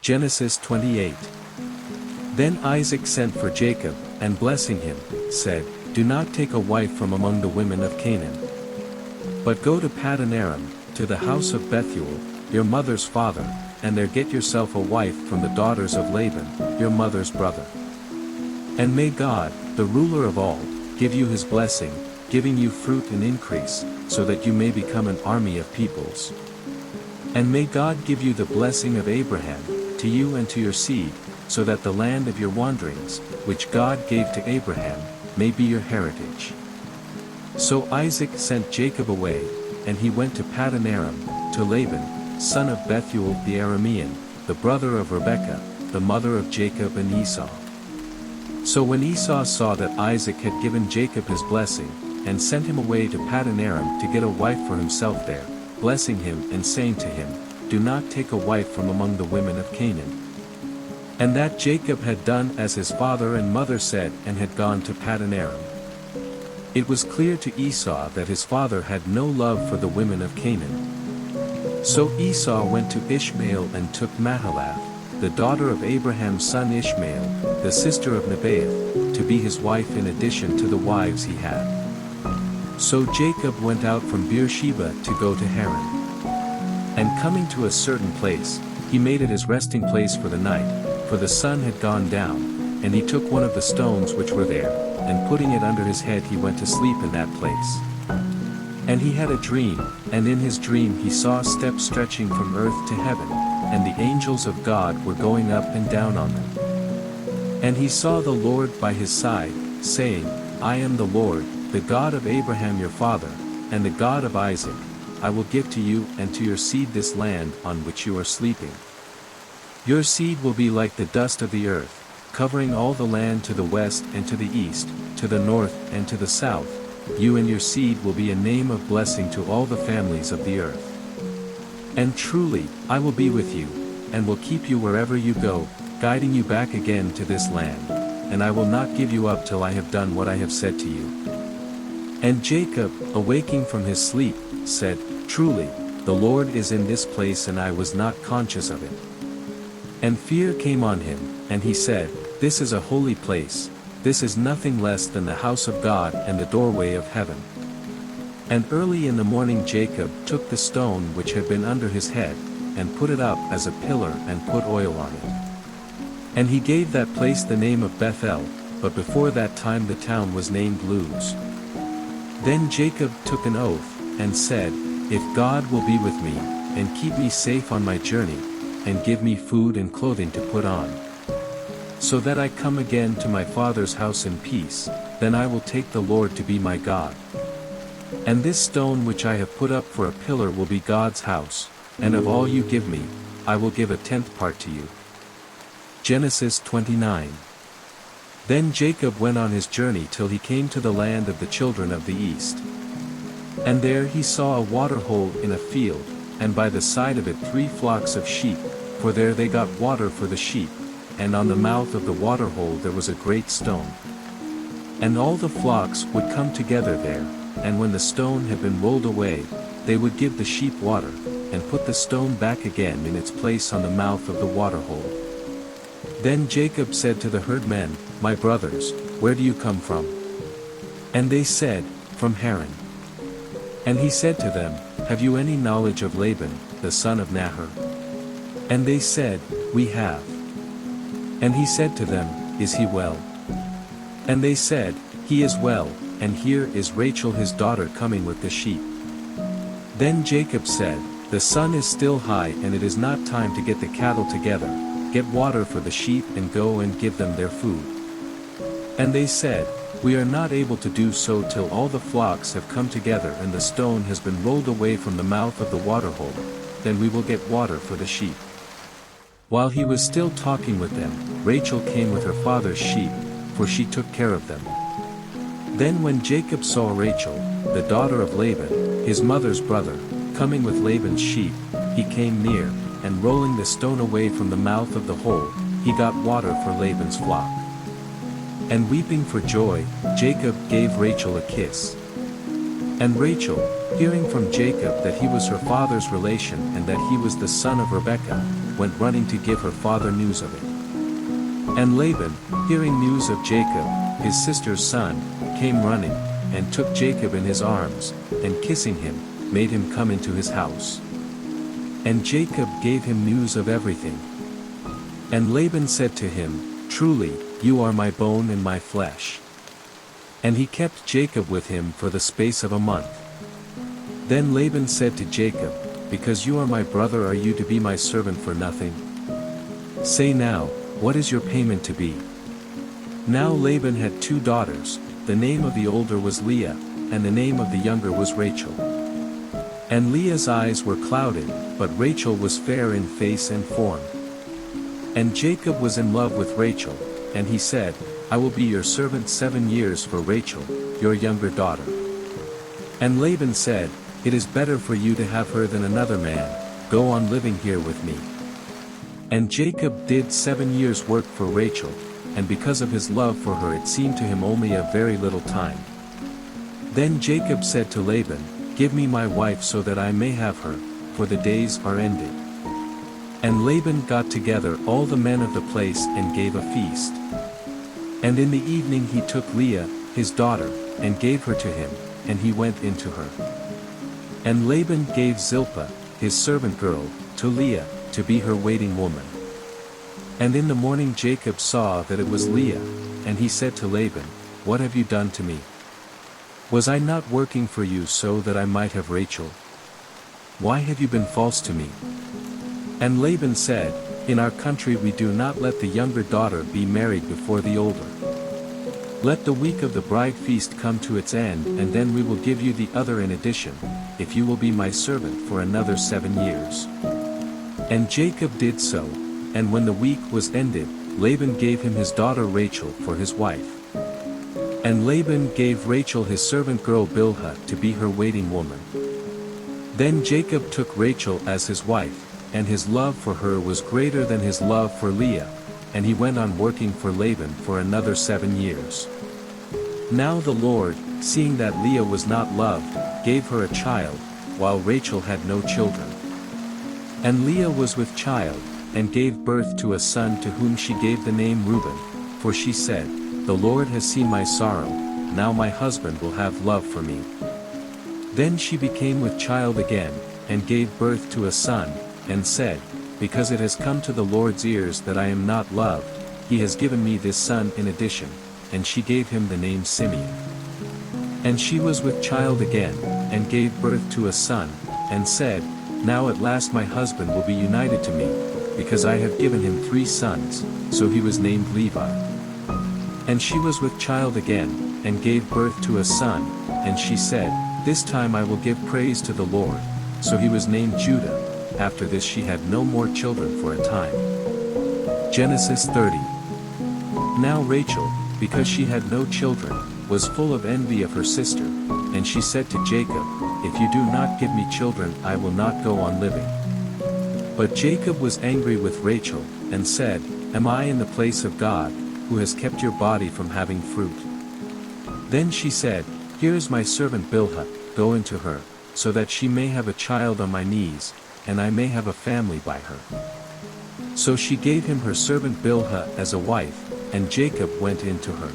Genesis 28. Then Isaac sent for Jacob, and blessing him, said, Do not take a wife from among the women of Canaan. But go to Paddan Aram, to the house of Bethuel, your mother's father, and there get yourself a wife from the daughters of Laban, your mother's brother. And may God, the ruler of all, give you his blessing, giving you fruit and increase, so that you may become an army of peoples. And may God give you the blessing of Abraham, to you and to your seed, so that the land of your wanderings, which God gave to Abraham, may be your heritage. So Isaac sent Jacob away, and he went to Paddan Aram, to Laban, son of Bethuel the Aramean, the brother of Rebekah, the mother of Jacob and Esau. So when Esau saw that Isaac had given Jacob his blessing, and sent him away to Paddan Aram to get a wife for himself there, blessing him and saying to him, Do not take a wife from among the women of Canaan. And that Jacob had done as his father and mother said and had gone to Paddan Aram. It was clear to Esau that his father had no love for the women of Canaan. So Esau went to Ishmael and took Mahalath, the daughter of Abraham's son Ishmael, the sister of Nebaioth, to be his wife in addition to the wives he had. So Jacob went out from Beersheba to go to Haran. And coming to a certain place, he made it his resting place for the night, for the sun had gone down, and he took one of the stones which were there, and putting it under his head he went to sleep in that place. And he had a dream, and in his dream he saw steps stretching from earth to heaven, and the angels of God were going up and down on them. And he saw the Lord by his side, saying, I am the Lord, the God of Abraham your father, and the God of Isaac. I will give to you and to your seed this land on which you are sleeping. Your seed will be like the dust of the earth, covering all the land to the west and to the east, to the north and to the south. You and your seed will be a name of blessing to all the families of the earth. And truly, I will be with you, and will keep you wherever you go, guiding you back again to this land, and I will not give you up till I have done what I have said to you. And Jacob, awaking from his sleep, said, Truly, the Lord is in this place and I was not conscious of it. And fear came on him, and he said, This is a holy place, this is nothing less than the house of God and the doorway of heaven. And early in the morning Jacob took the stone which had been under his head, and put it up as a pillar and put oil on it. And he gave that place the name of Bethel, but before that time the town was named Luz. Then Jacob took an oath, and said, If God will be with me, and keep me safe on my journey, and give me food and clothing to put on, so that I come again to my father's house in peace, then I will take the Lord to be my God. And this stone which I have put up for a pillar will be God's house, and of all you give me, I will give a 10th part to you. Genesis 29. Then Jacob went on his journey till he came to the land of the children of the east. And there he saw a water hole in a field, and by the side of it 3 flocks of sheep, for there they got water for the sheep, and on the mouth of the water hole there was a great stone. And all the flocks would come together there, and when the stone had been rolled away, they would give the sheep water, and put the stone back again in its place on the mouth of the water hole. Then Jacob said to the herdmen, My brothers, where do you come from? And they said, From Haran. And he said to them, Have you any knowledge of Laban, the son of Nahor? And they said, We have. And he said to them, Is he well? And they said, He is well, and here is Rachel his daughter coming with the sheep. Then Jacob said, The sun is still high and it is not time to get the cattle together, get water for the sheep and go and give them their food. And they said, We are not able to do so till all the flocks have come together and the stone has been rolled away from the mouth of the water hole, then we will get water for the sheep. While he was still talking with them, Rachel came with her father's sheep, for she took care of them. Then when Jacob saw Rachel, the daughter of Laban, his mother's brother, coming with Laban's sheep, he came near, and rolling the stone away from the mouth of the hole, he got water for Laban's flock. And weeping for joy, Jacob gave Rachel a kiss. And Rachel, hearing from Jacob that he was her father's relation and that he was the son of Rebekah, went running to give her father news of it. And Laban, hearing news of Jacob, his sister's son, came running, and took Jacob in his arms, and kissing him, made him come into his house. And Jacob gave him news of everything. And Laban said to him, Truly, you are my bone and my flesh. And he kept Jacob with him for the space of a month. Then Laban said to Jacob, Because you are my brother, are you to be my servant for nothing? Say now, what is your payment to be? Now Laban had 2 daughters, the name of the older was Leah, and the name of the younger was Rachel. And Leah's eyes were clouded, but Rachel was fair in face and form. And Jacob was in love with Rachel, and he said, I will be your servant 7 years for Rachel, your younger daughter. And Laban said, It is better for you to have her than another man, go on living here with me. And Jacob did 7 years' work for Rachel, and because of his love for her it seemed to him only a very little time. Then Jacob said to Laban, Give me my wife so that I may have her, for the days are ended. And Laban got together all the men of the place and gave a feast. And in the evening he took Leah, his daughter, and gave her to him, and he went into her. And Laban gave Zilpah, his servant girl, to Leah, to be her waiting woman. And in the morning Jacob saw that it was Leah, and he said to Laban, What have you done to me? Was I not working for you so that I might have Rachel? Why have you been false to me? And Laban said, In our country we do not let the younger daughter be married before the older. Let the week of the bride feast come to its end, and then we will give you the other in addition, if you will be my servant for another 7 years. And Jacob did so, and when the week was ended, Laban gave him his daughter Rachel for his wife. And Laban gave Rachel his servant girl Bilhah to be her waiting woman. Then Jacob took Rachel as his wife, and his love for her was greater than his love for Leah, and he went on working for Laban for another 7 years. Now the Lord, seeing that Leah was not loved, gave her a child, while Rachel had no children. And Leah was with child, and gave birth to a son to whom she gave the name Reuben, for she said, The Lord has seen my sorrow, now my husband will have love for me. Then she became with child again, and gave birth to a son, and said, Because it has come to the Lord's ears that I am not loved, he has given me this son in addition, and she gave him the name Simeon. And she was with child again, and gave birth to a son, and said, Now at last my husband will be united to me, because I have given him 3 sons, so he was named Levi. And she was with child again, and gave birth to a son, and she said, This time I will give praise to the Lord, so he was named Judah. After this she had no more children for a time. Genesis 30. Now Rachel, because she had no children, was full of envy of her sister, and she said to Jacob, If you do not give me children I will not go on living. But Jacob was angry with Rachel, and said, Am I in the place of God, who has kept your body from having fruit? Then she said, Here is my servant Bilhah, go into her, so that she may have a child on my knees, and I may have a family by her. So she gave him her servant Bilhah as a wife, and Jacob went into her.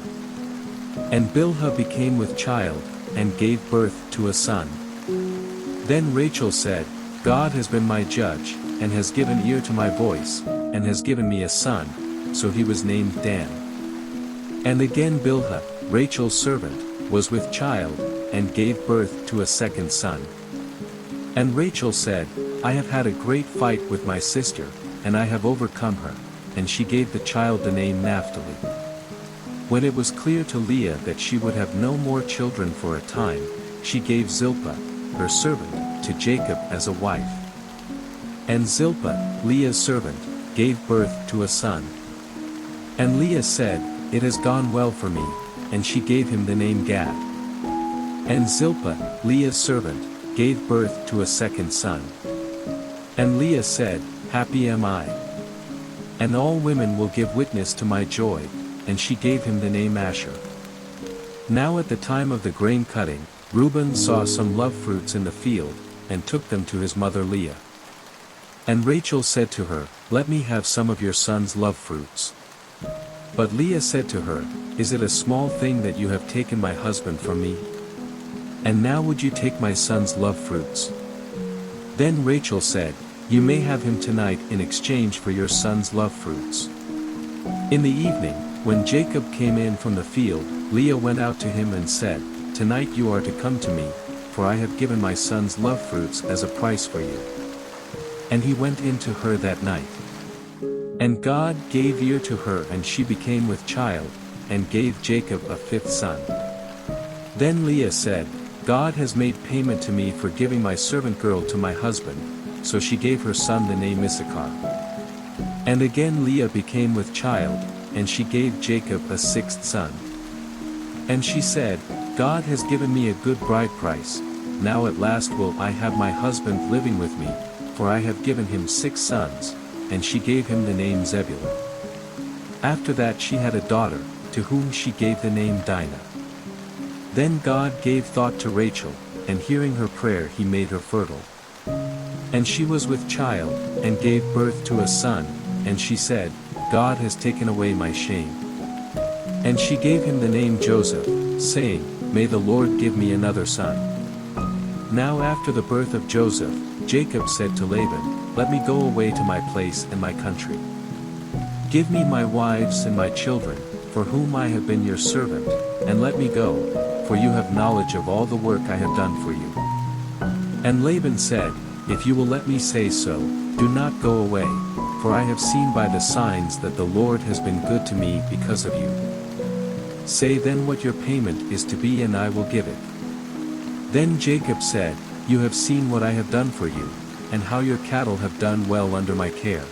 And Bilhah became with child, and gave birth to a son. Then Rachel said, God has been my judge, and has given ear to my voice, and has given me a son, so he was named Dan. And again Bilhah, Rachel's servant, was with child, and gave birth to a second son. And Rachel said, I have had a great fight with my sister, and I have overcome her, and she gave the child the name Naphtali. When it was clear to Leah that she would have no more children for a time, she gave Zilpah, her servant, to Jacob as a wife. And Zilpah, Leah's servant, gave birth to a son. And Leah said, It has gone well for me, and she gave him the name Gad. And Zilpah, Leah's servant, gave birth to a second son. And Leah said, Happy am I. And all women will give witness to my joy, and she gave him the name Asher. Now at the time of the grain cutting, Reuben saw some love fruits in the field, and took them to his mother Leah. And Rachel said to her, "Let me have some of your son's love fruits." But Leah said to her, "Is it a small thing that you have taken my husband from me? And now would you take my son's love fruits?" Then Rachel said, "You may have him tonight in exchange for your son's love fruits." In the evening, when Jacob came in from the field, Leah went out to him and said, "Tonight you are to come to me, for I have given my son's love fruits as a price for you." And he went in to her that night. And God gave ear to her, and she became with child, and gave Jacob a fifth son. Then Leah said, "God has made payment to me for giving my servant girl to my husband," so she gave her son the name Issachar. And again Leah became with child, and she gave Jacob a sixth son. And she said, "God has given me a good bride price, now at last will I have my husband living with me, for I have given him 6 sons, and she gave him the name Zebulun. After that she had a daughter, to whom she gave the name Dinah. Then God gave thought to Rachel, and hearing her prayer he made her fertile. And she was with child, and gave birth to a son, and she said, "God has taken away my shame." And she gave him the name Joseph, saying, "May the Lord give me another son." Now after the birth of Joseph, Jacob said to Laban, "Let me go away to my place and my country. Give me my wives and my children, for whom I have been your servant, and let me go, for you have knowledge of all the work I have done for you." And Laban said, "If you will let me say so, do not go away, for I have seen by the signs that the Lord has been good to me because of you. Say then what your payment is to be, and I will give it." Then Jacob said, "You have seen what I have done for you, and how your cattle have done well under my care.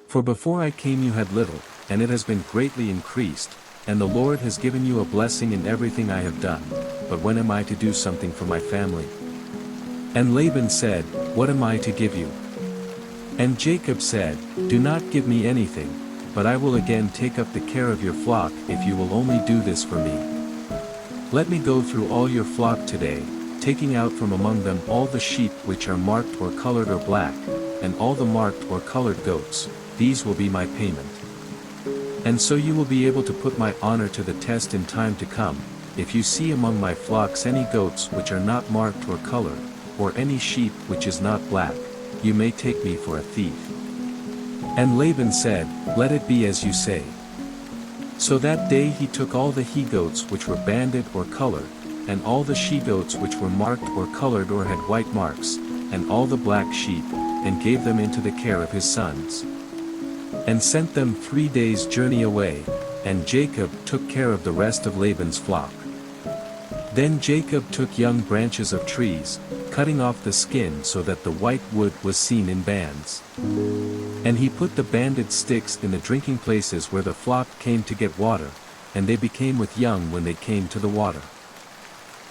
For before I came you had little, and it has been greatly increased, and the Lord has given you a blessing in everything I have done, but when am I to do something for my family?" And Laban said, "What am I to give you?" And Jacob said, "Do not give me anything, but I will again take up the care of your flock if you will only do this for me. Let me go through all your flock today, taking out from among them all the sheep which are marked or colored or black, and all the marked or colored goats, these will be my payment. And so you will be able to put my honor to the test in time to come, if you see among my flocks any goats which are not marked or colored, or any sheep which is not black, you may take me for a thief." And Laban said, "Let it be as you say." So that day he took all the he-goats which were banded or colored, and all the she-goats which were marked or colored or had white marks, and all the black sheep, and gave them into the care of his sons. And sent them 3 days' journey away, and Jacob took care of the rest of Laban's flock. Then Jacob took young branches of trees, cutting off the skin so that the white wood was seen in bands. And he put the banded sticks in the drinking places where the flock came to get water, and they became with young when they came to the water.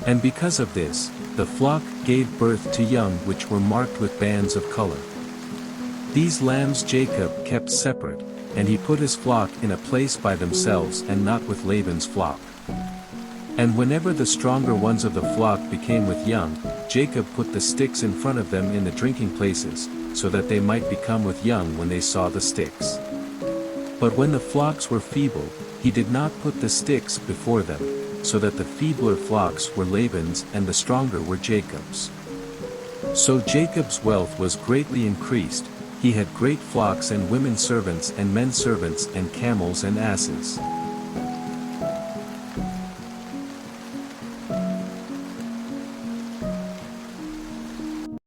And because of this, the flock gave birth to young which were marked with bands of color. These lambs Jacob kept separate, and he put his flock in a place by themselves and not with Laban's flock. And whenever the stronger ones of the flock became with young, Jacob put the sticks in front of them in the drinking places, so that they might become with young when they saw the sticks. But when the flocks were feeble, he did not put the sticks before them, so that the feebler flocks were Laban's and the stronger were Jacob's. So Jacob's wealth was greatly increased, he had great flocks and women servants and men servants and camels and asses.